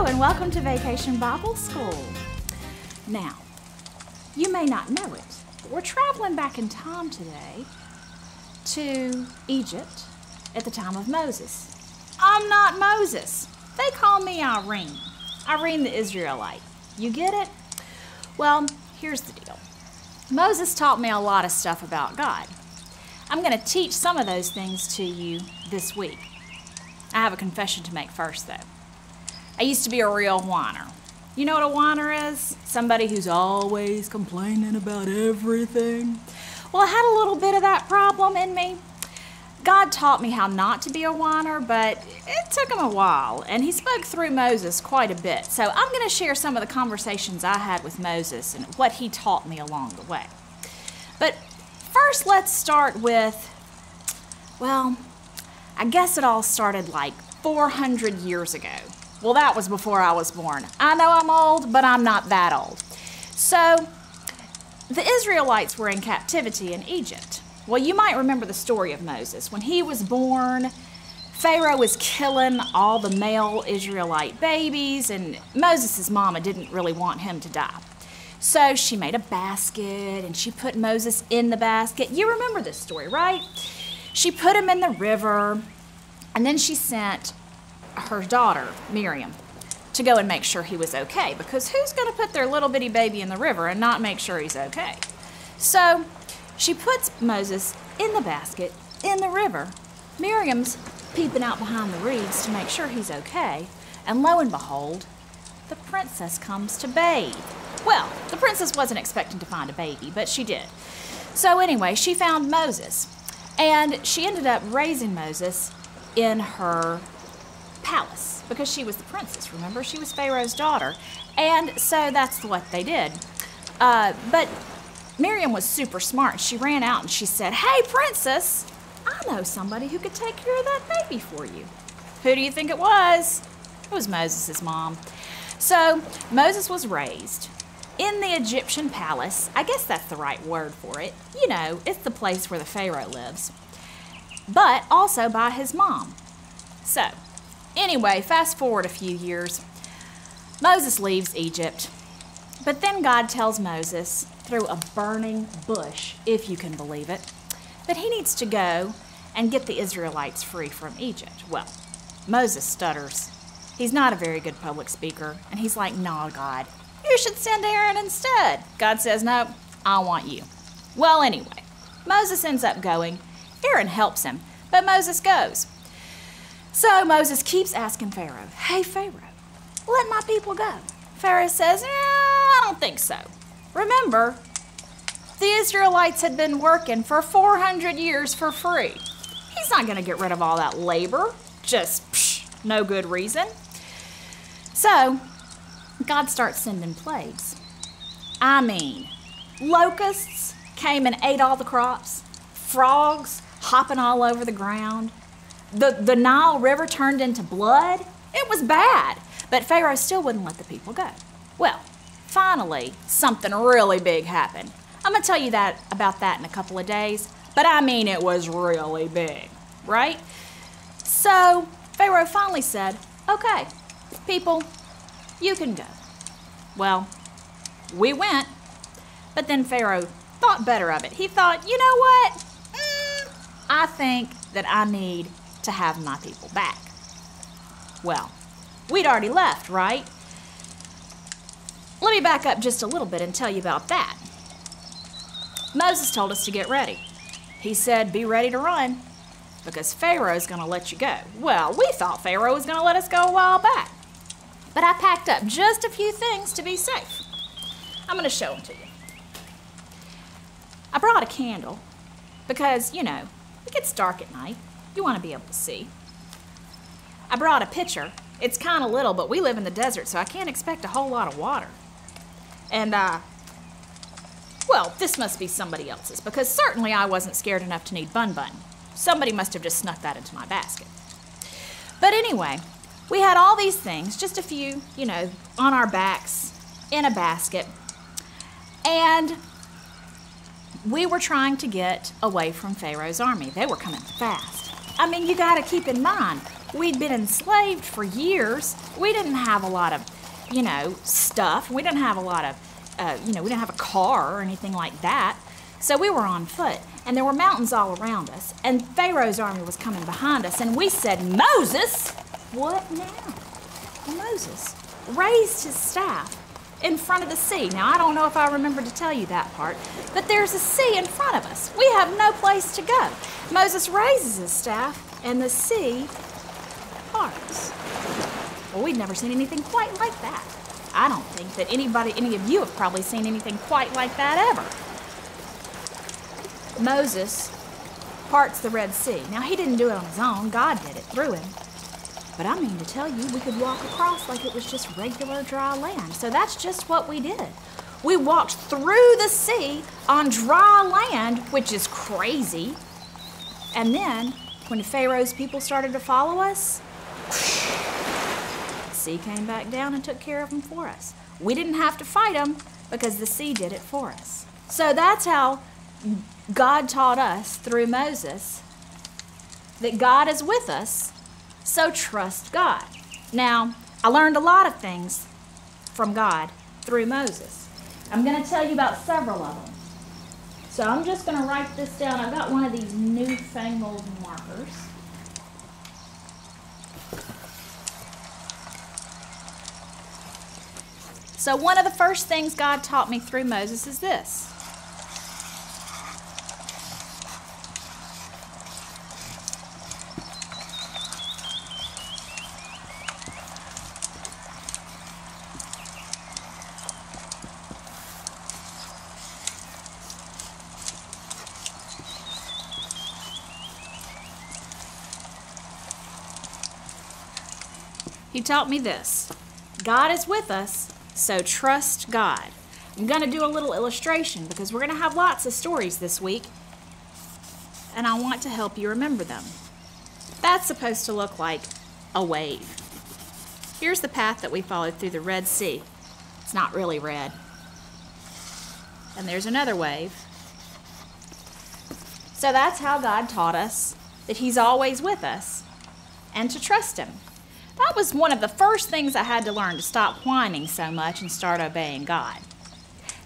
And welcome to Vacation Bible School. Now, you may not know it, but we're traveling back in time today to Egypt at the time of Moses. I'm not Moses. They call me Irene. Irene the Israelite. You get it? Well, here's the deal. Moses taught me a lot of stuff about God. I'm going to teach some of those things to you this week. I have a confession to make first, though. I used to be a real whiner. You know what a whiner is? Somebody who's always complaining about everything. Well, I had a little bit of that problem in me. God taught me how not to be a whiner, but it took him a while, and he spoke through Moses quite a bit. So I'm going to share some of the conversations I had with Moses and what he taught me along the way. But first, let's start with, well, I guess it all started like 400 years ago. Well, that was before I was born. I know I'm old, but I'm not that old. So, the Israelites were in captivity in Egypt. Well, you might remember the story of Moses. When he was born, Pharaoh was killing all the male Israelite babies, and Moses' mama didn't really want him to die. So she made a basket, and she put Moses in the basket. You remember this story, right? She put him in the river, and then she sent her daughter, Miriam, to go and make sure he was okay, because who's going to put their little bitty baby in the river and not make sure he's okay? So she puts Moses in the basket in the river. Miriam's peeping out behind the reeds to make sure he's okay, and lo and behold, the princess comes to bathe. Well, the princess wasn't expecting to find a baby, but she did. So anyway, she found Moses, and she ended up raising Moses in her palace, because she was the princess, remember? She was Pharaoh's daughter, and so that's what they did. But Miriam was super smart. She ran out and she said, "Hey, princess, I know somebody who could take care of that baby for you." Who do you think it was? It was Moses' mom. So Moses was raised in the Egyptian palace. I guess that's the right word for it. You know, it's the place where the Pharaoh lives, but also by his mom. So anyway, fast forward a few years. Moses leaves Egypt, but then God tells Moses through a burning bush, if you can believe it, that he needs to go and get the Israelites free from Egypt. Well, Moses stutters. He's not a very good public speaker, and he's like, "No, God, you should send Aaron instead." God says, "No, I want you." Well, anyway, Moses ends up going. Aaron helps him, but Moses goes. So Moses keeps asking Pharaoh, "Hey, Pharaoh, let my people go." Pharaoh says, "I don't think so. Remember, the Israelites had been working for 400 years for free. He's not going to get rid of all that labor, just no good reason." So God starts sending plagues. I mean, locusts came and ate all the crops, frogs hopping all over the ground. The Nile River turned into blood. It was bad, but Pharaoh still wouldn't let the people go. Well, finally, something really big happened. I'm going to tell you about that in a couple of days, but I mean it was really big, right? So Pharaoh finally said, "Okay, people, you can go." Well, we went, but then Pharaoh thought better of it. He thought, you know what? I think that I need to have my people back. Well, we'd already left, right? Let me back up just a little bit and tell you about that. Moses told us to get ready. He said, "Be ready to run, because Pharaoh's going to let you go." Well, we thought Pharaoh was going to let us go a while back, but I packed up just a few things to be safe. I'm going to show them to you. I brought a candle because, you know, it gets dark at night. You want to be able to see. I brought a pitcher. It's kind of little, but we live in the desert, so I can't expect a whole lot of water. And, well, this must be somebody else's, because certainly I wasn't scared enough to need Bun Bun. Somebody must have just snuck that into my basket. But anyway, we had all these things, just a few, you know, on our backs, in a basket. And we were trying to get away from Pharaoh's army. They were coming fast. I mean, you got to keep in mind, we'd been enslaved for years. We didn't have a lot of, stuff. We didn't have a lot of, we didn't have a car or anything like that. So we were on foot, and there were mountains all around us, and Pharaoh's army was coming behind us, and we said, Moses, what now? Well, Moses raised his staff in front of the sea. Now, I don't know if I remember to tell you that part, but there's a sea in front of us. We have no place to go. Moses raises his staff, and the sea parts. Well, we'd never seen anything quite like that. I don't think that any of you have probably seen anything quite like that ever. Moses parts the Red Sea. Now, he didn't do it on his own. God did it through him. But I mean to tell you, we could walk across like it was just regular dry land. So that's just what we did. We walked through the sea on dry land, which is crazy. And then, when Pharaoh's people started to follow us, the sea came back down and took care of them for us. We didn't have to fight them because the sea did it for us. So that's how God taught us through Moses that God is with us, so trust God. Now, I learned a lot of things from God through Moses. I'm going to tell you about several of them. So I'm just going to write this down. I've got one of these newfangled markers. So one of the first things God taught me through Moses is this. He taught me this. God is with us, so trust God. I'm going to do a little illustration because we're going to have lots of stories this week, and I want to help you remember them. That's supposed to look like a wave. Here's the path that we followed through the Red Sea. It's not really red. And there's another wave. So that's how God taught us that He's always with us and to trust Him. That was one of the first things I had to learn, to stop whining so much and start obeying God.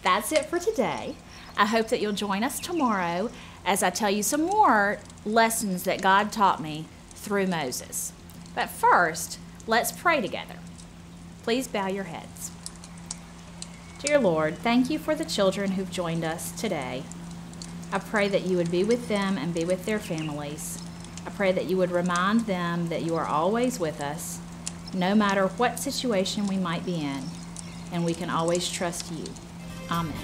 That's it for today. I hope that you'll join us tomorrow as I tell you some more lessons that God taught me through Moses. But first, let's pray together. Please bow your heads. Dear Lord, thank you for the children who've joined us today. I pray that you would be with them and be with their families. I pray that you would remind them that you are always with us, no matter what situation we might be in, and we can always trust you. Amen.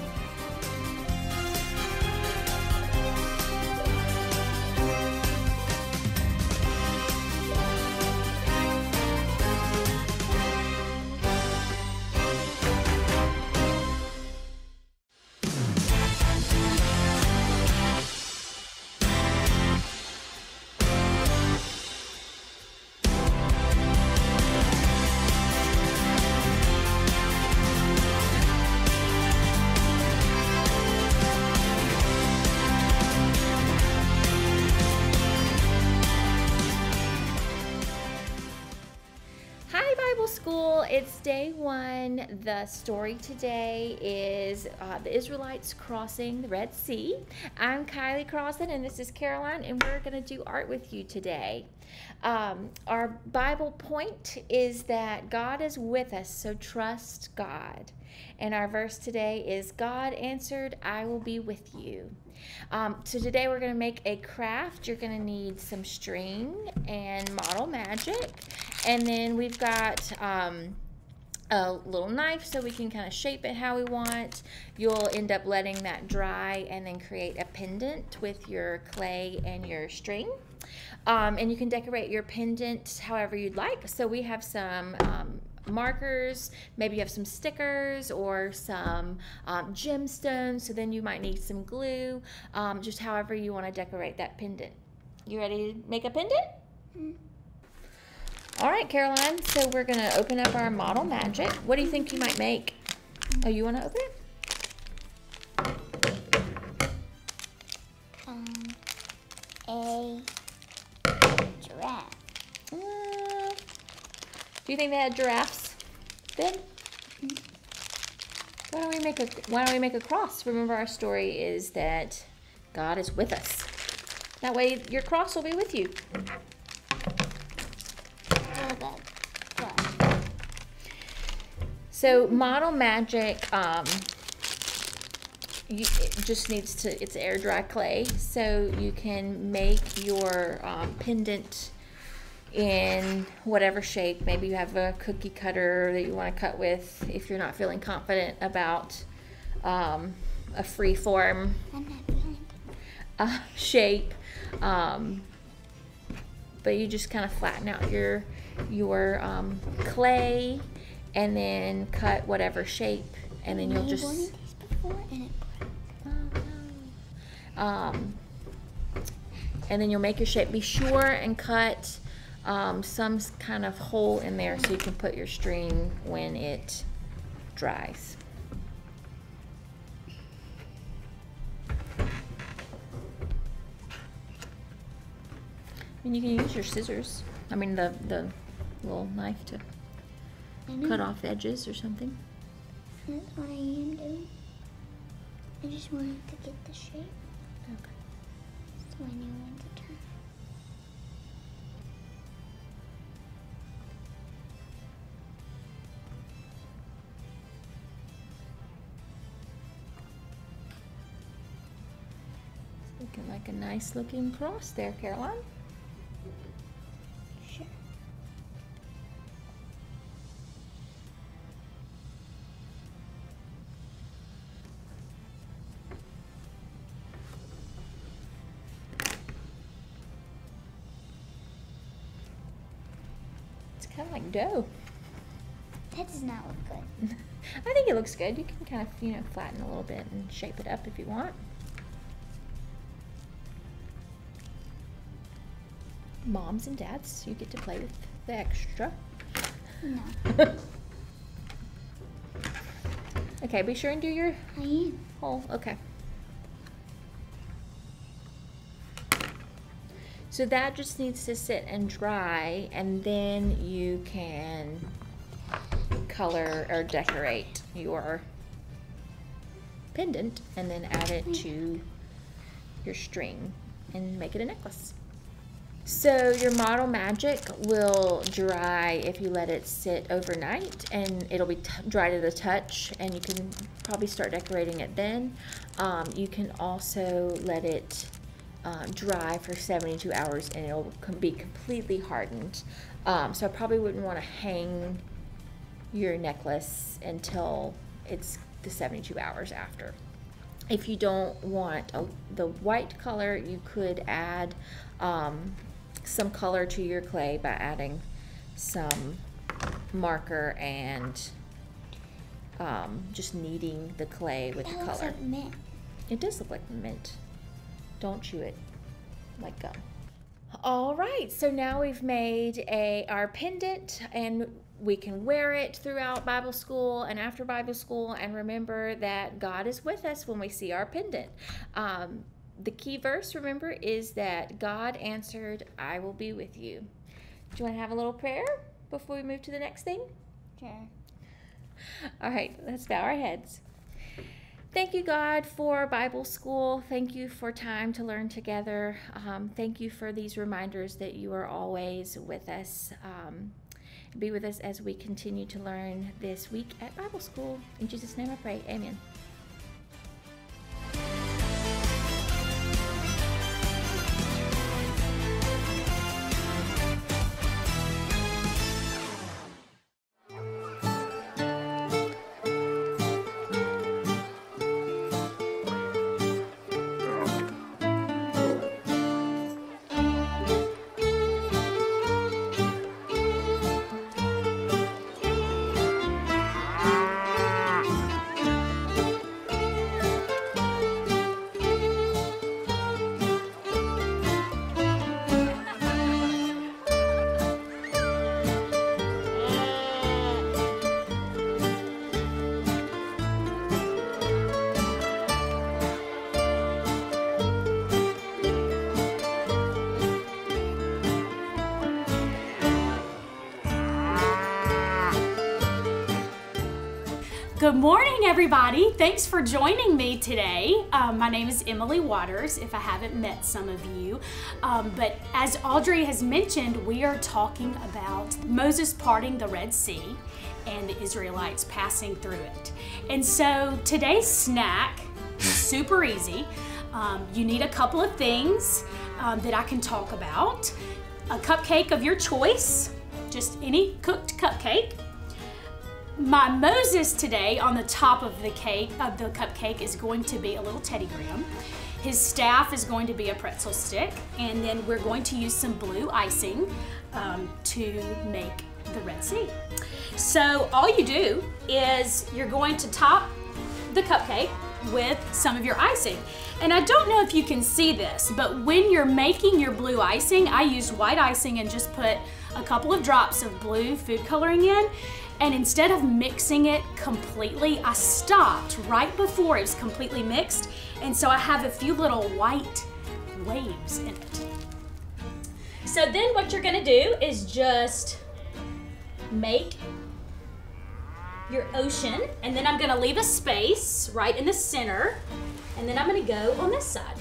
School, it's day one. The story today is the Israelites crossing the Red Sea. I'm Kylie Crossan and this is Caroline, and we're going to do art with you today. Our Bible point is that God is with us, so trust God. And our verse today is, God answered, I will be with you. So today we're going to make a craft. You're going to need some string and model magic. And then we've got a little knife so we can kind of shape it how we want. You'll end up letting that dry and then create a pendant with your clay and your string. And you can decorate your pendant however you'd like. So we have some markers, maybe you have some stickers or some gemstones, so then you might need some glue, just however you want to decorate that pendant. You ready to make a pendant? Mm-hmm. All right, Caroline, so we're going to open up our model magic. What do you think you might make? Oh, you want to open it? A giraffe. Do you think they had giraffes then? Why don't we make a cross? Remember, our story is that God is with us. That way your cross will be with you. So model magic, it just needs to, it's air dry clay. So you can make your pendant in whatever shape. Maybe you have a cookie cutter that you want to cut with if you're not feeling confident about a free form shape. But you just kind of flatten out your clay and then cut whatever shape, and then you'll just and then you'll make your shape. Be sure and cut some kind of hole in there so you can put your string when it dries. And you can use your scissors. I mean the little knife to cut off edges or something. That's what I am doing. I just wanted to get the shape. Okay. So I knew when to turn. It's looking like a nice looking cross there, Caroline. Sure. Kind of like dough. That does not look good. I think it looks good. You can kind of, you know, flatten a little bit and shape it up if you want. Moms and dads, you get to play with the extra. No. Okay, be sure and do your I am. hole. Okay. So that just needs to sit and dry, and then you can color or decorate your pendant and then add it to your string and make it a necklace. So your model magic will dry if you let it sit overnight, and it'll be dry to the touch, and you can probably start decorating it then. You can also let it dry for 72 hours and it'll be completely hardened. So I probably wouldn't want to hang your necklace until it's the 72 hours after. If you don't want the white color, you could add some color to your clay by adding some marker and just kneading the clay with the color. Looks like mint. It does look like mint. Don't chew it like gum. All right, so now we've made our pendant, and we can wear it throughout Bible school and after Bible school, and remember that God is with us when we see our pendant. The key verse, remember, is that God answered, "I will be with you." Do you want to have a little prayer before we move to the next thing? Sure. All right, let's bow our heads. Thank you, God, for Bible school. Thank you for time to learn together. Thank you for these reminders that you are always with us. Be with us as we continue to learn this week at Bible school. In Jesus' name I pray, amen. Good morning, everybody. Thanks for joining me today. My name is Emily Waters, if I haven't met some of you. But as Audrey has mentioned, we are talking about Moses parting the Red Sea and the Israelites passing through it. And so today's snack is super easy. You need a couple of things that I can talk about. A cupcake of your choice, just any cooked cupcake. My Moses today on the top of the cupcake is going to be a little Teddy Graham. His staff is going to be a pretzel stick, and then we're going to use some blue icing to make the Red Sea. So all you do is you're going to top the cupcake with some of your icing. And I don't know if you can see this, but when you're making your blue icing, I used white icing and just put a couple of drops of blue food coloring in. And instead of mixing it completely, I stopped right before it was completely mixed. And so I have a few little white waves in it. So then what you're gonna do is just make your ocean, and then I'm gonna leave a space right in the center, and then I'm gonna go on this side.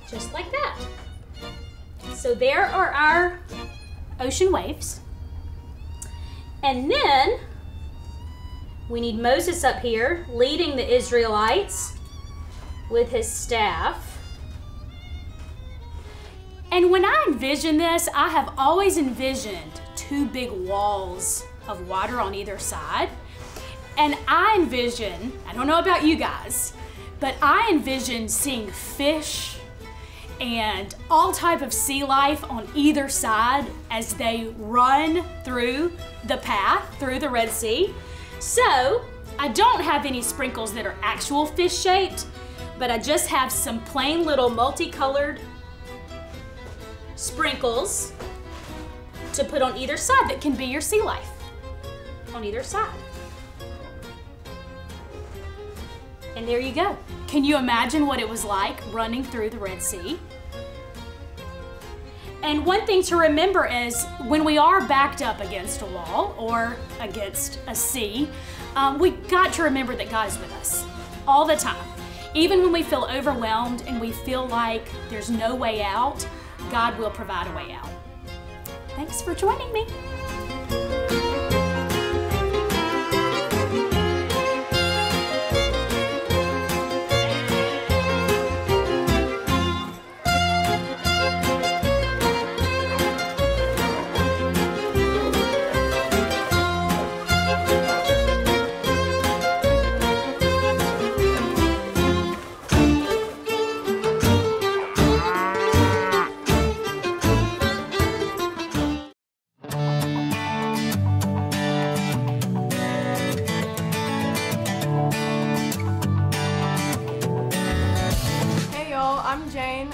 Just like that. So there are our ocean waves. And then we need Moses up here leading the Israelites with his staff. And when I envision this, I have always envisioned two big walls of water on either side. And I envision, I don't know about you guys, but I envision seeing fish and all type of sea life on either side as they run through the path, through the Red Sea. So I don't have any sprinkles that are actual fish shaped, but I just have some plain little multicolored sprinkles to put on either side that can be your sea life on either side. And there you go. Can you imagine what it was like running through the Red Sea? And one thing to remember is when we are backed up against a wall or against a sea, we got to remember that God is with us all the time. Even when we feel overwhelmed and we feel like there's no way out, God will provide a way out. Thanks for joining me.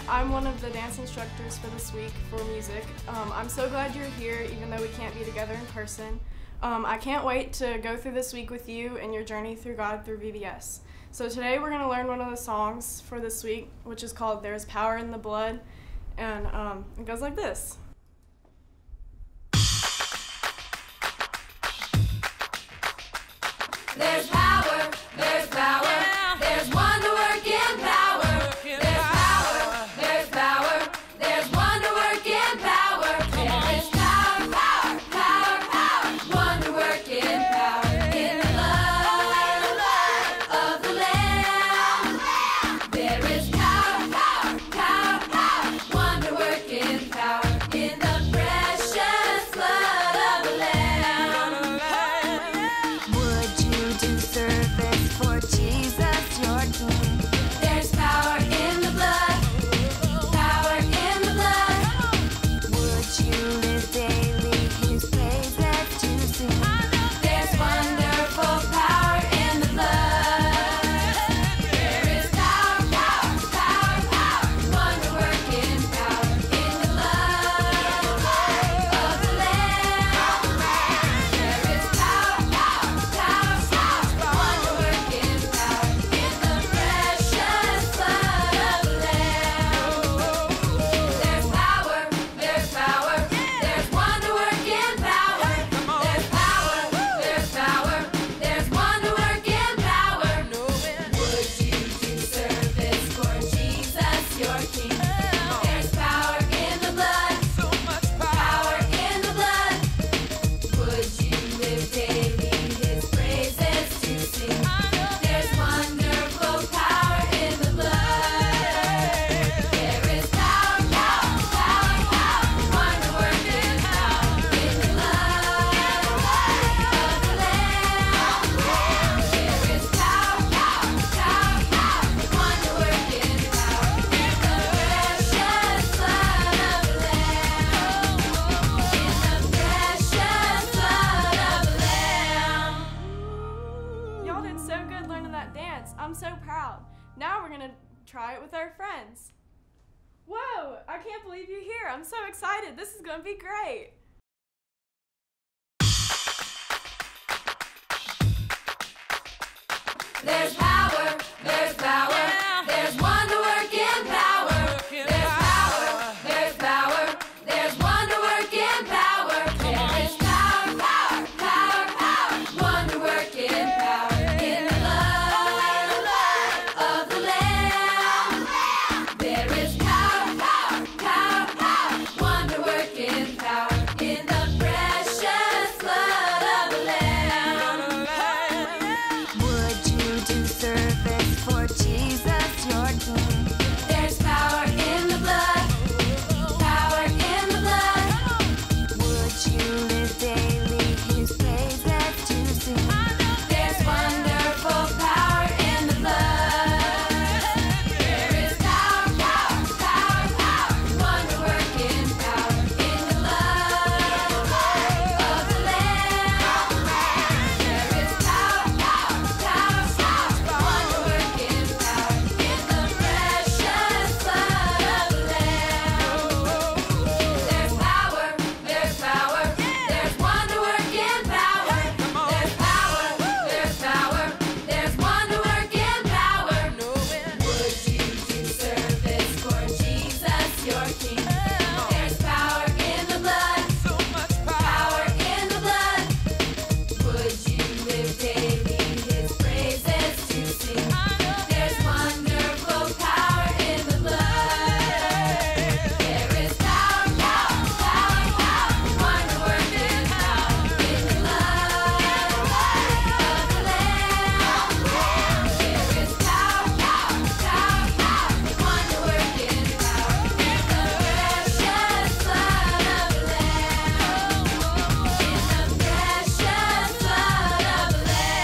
I'm one of the dance instructors for this week for music. I'm so glad you're here, even though we can't be together in person. I can't wait to go through this week with you and your journey through God through VBS. So today we're going to learn one of the songs for this week, which is called There's Power in the Blood, and it goes like this. There's power, there's power, there's wonder working power. There's power, there's wonder working power. There is power, power, power, power, wonder working power in the blood of the Lamb. There is power, power, power, power, wonder working power in try it with our friends. Whoa, I can't believe you're here. I'm so excited. This is going to be great. There's power, there's power, there's wonder working power. There's power, there's power, there's wonder working power. There is power, power, power, power, wonder working power in the blood of the Lamb. There is power, power, power, power, wonder working power in the precious blood of the Lamb. Would you do service for Jesus, your King? There's power in the blood, power in the blood. Would you live daily His praises to sing? There's wonderful power in the blood. There is power, power, power, power, wonder working power in the blood of the Lamb. There is power, power, power, power, wonder working power in the precious blood of the Lamb. There's power, there's power, there's wonder working power. There's power, there's power, there's wonder working power. Would you do service for Jesus, your King? There's power in the blood, power in the blood. Would you live daily His praises to sing? There's wonderful power in the blood. There is power, power, power, power, wonder working power in the blood of the Lamb. There is power, power, power, power, wonder working power in the precious blood of the Lamb. In the precious blood of the Lamb.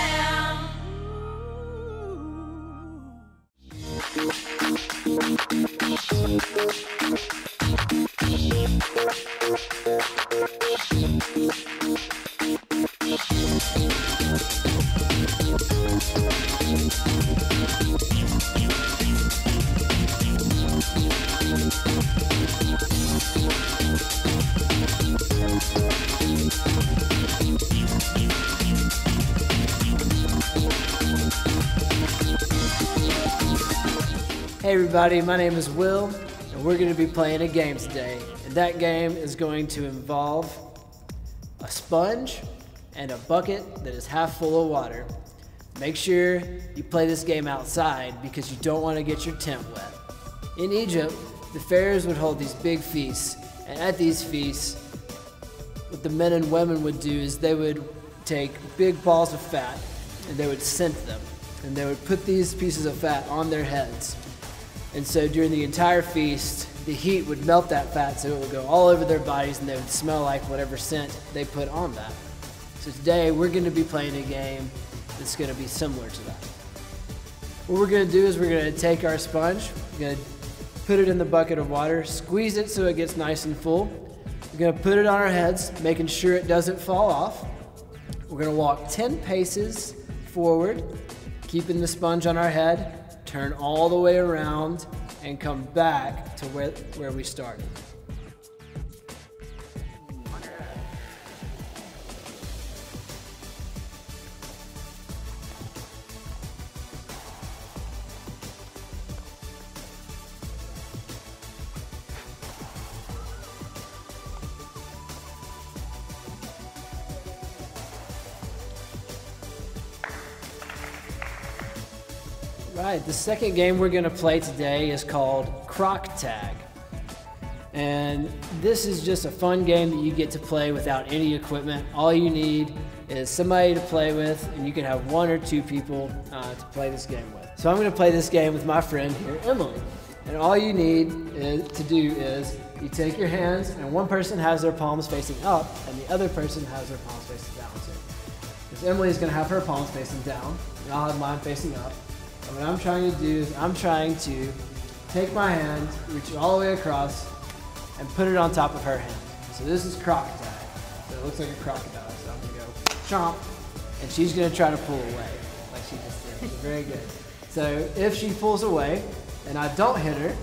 Hey everybody, my name is Will, and we're going to be playing a game today. And that game is going to involve a sponge and a bucket that is half full of water. Make sure you play this game outside because you don't want to get your tent wet. In Egypt, the pharaohs would hold these big feasts, and at these feasts, what the men and women would do is they would take big balls of fat and they would scent them, and they would put these pieces of fat on their heads. And so during the entire feast, the heat would melt that fat so it would go all over their bodies and they would smell like whatever scent they put on that. So today we're going to be playing a game that's going to be similar to that. What we're going to do is we're going to take our sponge, we're going to put it in the bucket of water, squeeze it so it gets nice and full. We're going to put it on our heads, making sure it doesn't fall off. We're going to walk 10 paces forward, keeping the sponge on our head, turn all the way around, and come back to where we started. Right, the second game we're going to play today is called Croc Tag. And this is just a fun game that you get to play without any equipment. All you need is somebody to play with, and you can have one or two people to play this game with. So I'm going to play this game with my friend here, Emily. And all you need to do is you take your hands, and one person has their palms facing up, and the other person has their palms facing down. So because Emily's going to have her palms facing down, and I'll have mine facing up. And what I'm trying to do is I'm trying to take my hand, reach it all the way across, and put it on top of her hand. So this is croc tag. So it looks like a crocodile. So I'm going to go chomp, and she's going to try to pull away like she just did. So very good. So if she pulls away, and I don't hit her,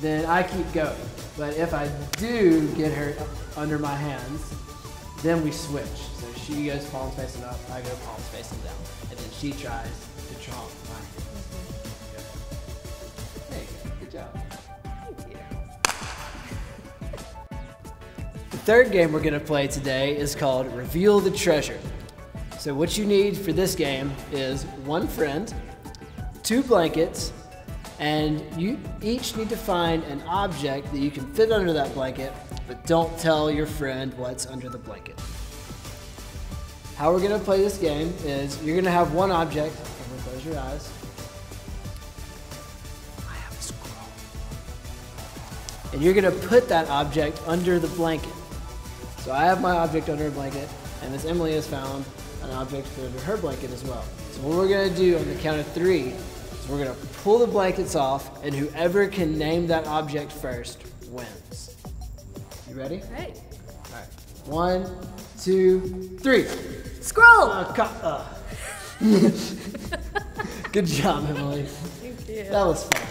then I keep going. But if I do get her under my hands, then we switch. So she goes palms facing up, I go palms facing down. And then she tries to tromp my hand. There you go. Good job. Thank you. The third game we're going to play today is called Reveal the Treasure. So what you need for this game is one friend, 2 blankets, and you each need to find an object that you can fit under that blanket, but don't tell your friend what's under the blanket. How we're gonna play this game is you're gonna have one object. Everyone close your eyes. I have a scroll. And you're gonna put that object under the blanket. So I have my object under a blanket, and Miss Emily has found an object to put under her blanket as well. So what we're gonna do on the count of 3 is we're gonna pull the blankets off, and whoever can name that object first wins. You ready? Right. All right. 1, 2, 3. Scroll! Good job, Emily. Thank you. That was fun.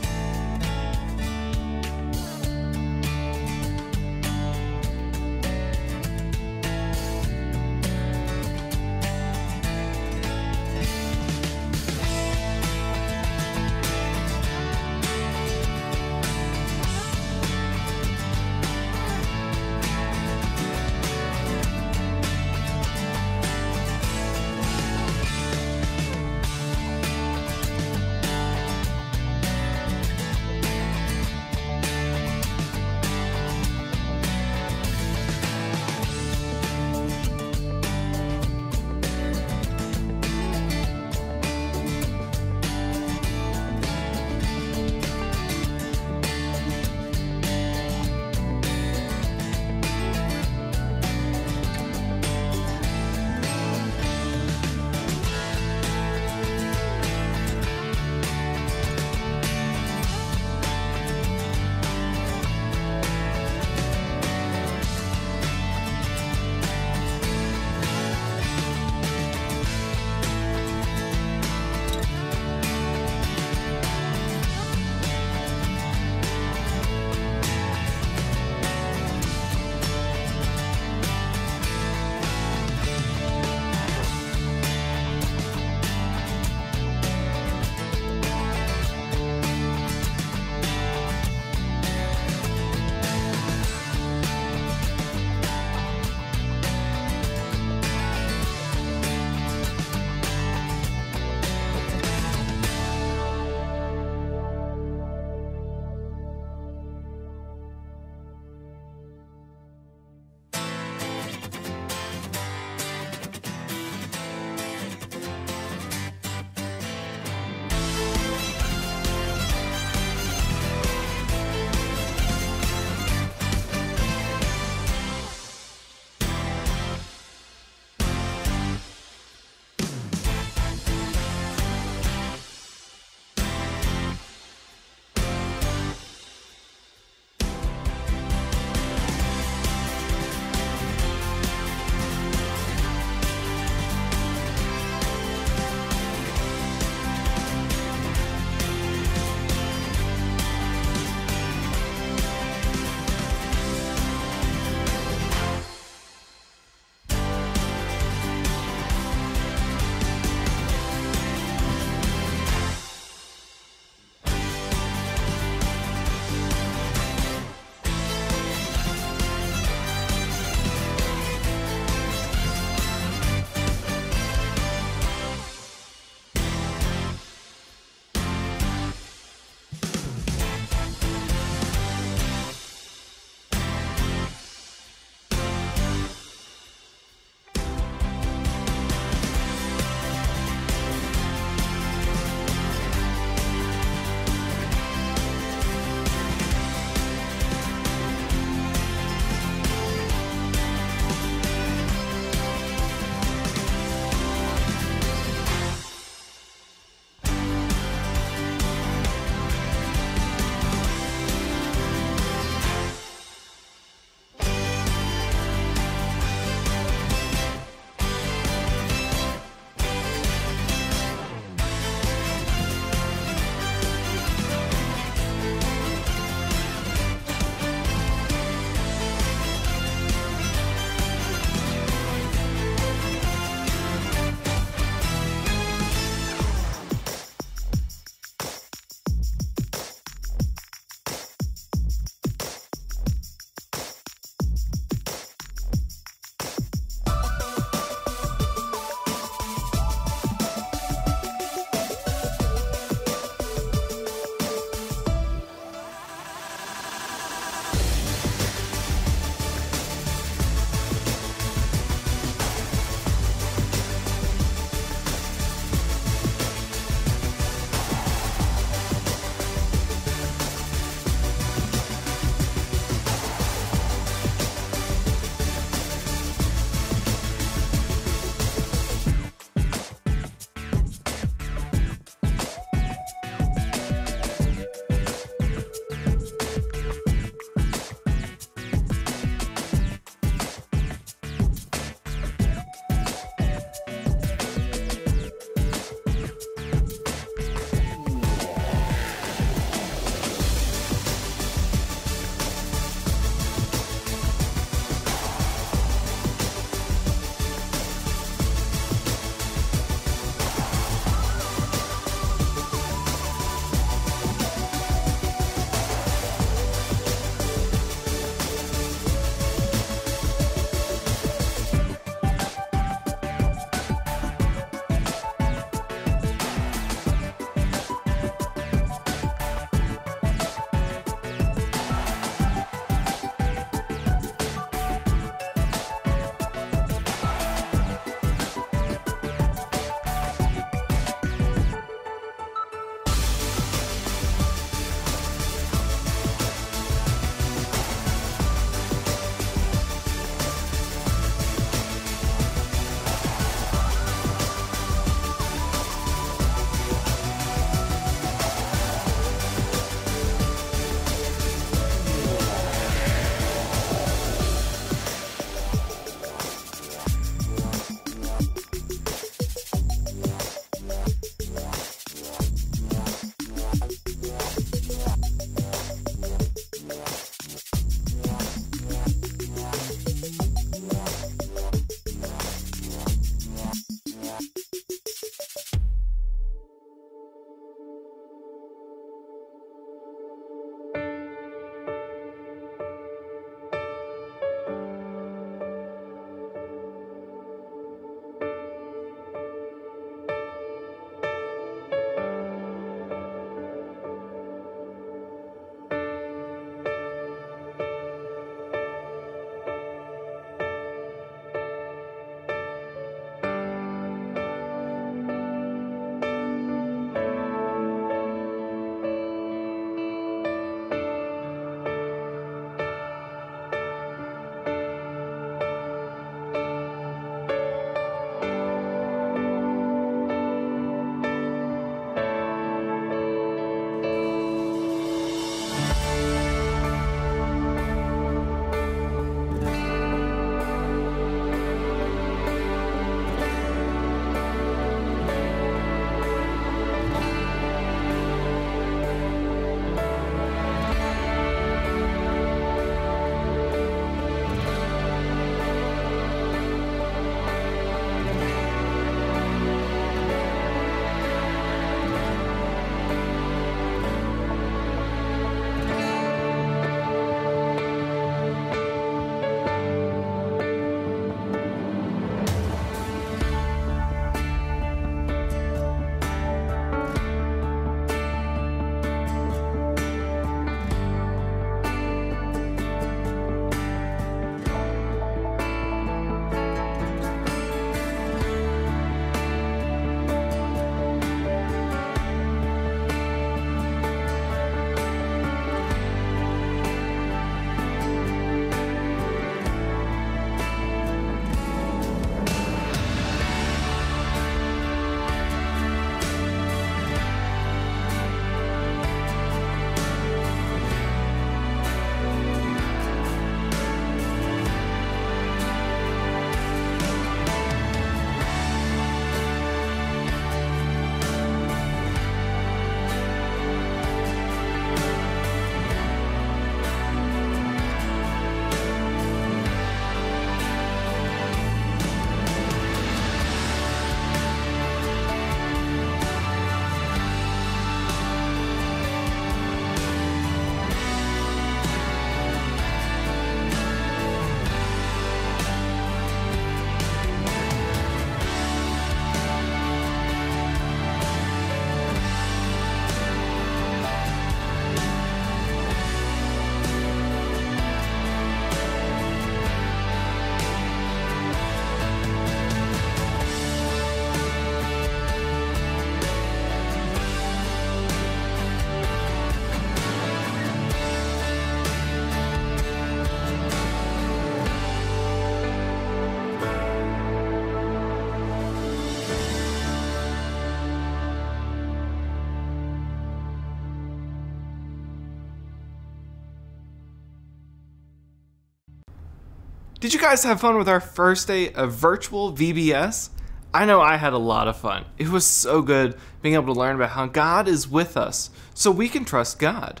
Did you guys have fun with our first day of Virtual VBS? I know I had a lot of fun. It was so good being able to learn about how God is with us so we can trust God.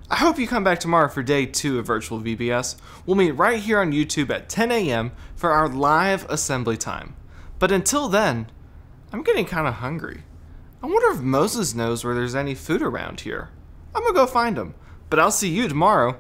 I hope you come back tomorrow for day 2 of Virtual VBS. We'll meet right here on YouTube at 10 a.m. for our live assembly time. But until then, I'm getting kind of hungry. I wonder if Moses knows where there's any food around here. I'm gonna go find him, but I'll see you tomorrow.